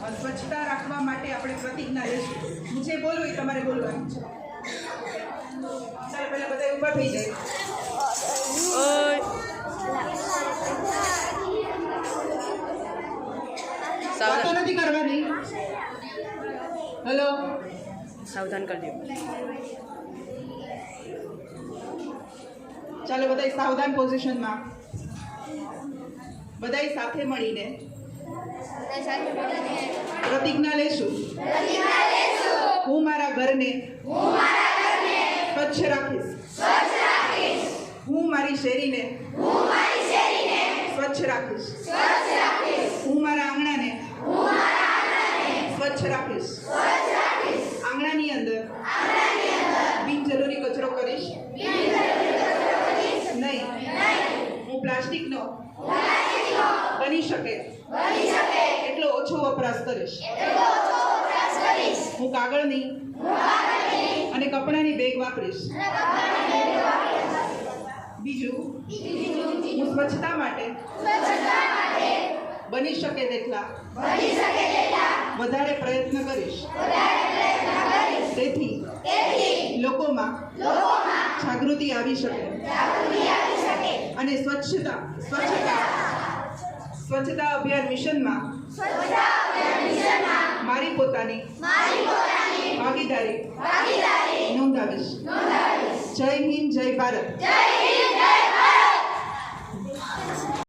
સ્વચ્છતા રાખવા માટે આપણે પ્રતિજ્ઞા લઈશું. હું જે બોલું એ તમારે બોલવાનું છે. ચાલો પહેલા બધા ઊભા થઈ જાય. વાતો નથી કરવાની. હેલો, સાવધાન કરજો. ચાલો બધા સાવધાન પોઝિશનમાં. બધા સાથે મળીને પ્રતિજ્ઞા લેશું. હું મારા ઘરને સ્વચ્છ રાખીશ. હું મારી શેરીને સ્વચ્છ રાખીશ. હું મારા આંગણાને સ્વચ્છ રાખીશ. આંગણાની અંદર બિનજરૂરી કચરો કરીશ નહીં. હું પ્લાસ્ટિકનો બની શકે એટલો ઓછો વપરાશ કરીશ. હું કાગળની અને કપડાની બેગ વાપરીશ. બીજું, હું સ્વચ્છતા માટે બની શકે તેટલા વધારે પ્રયત્ન કરીશ. તેથી લોકોમાં જાગૃતિ આવી શકે અને સ્વચ્છતા અભિયાન મિશનમાં મારી પોતાની ભાગીદારી નોંધાવીશ. જય હિન્દ, જય ભારત.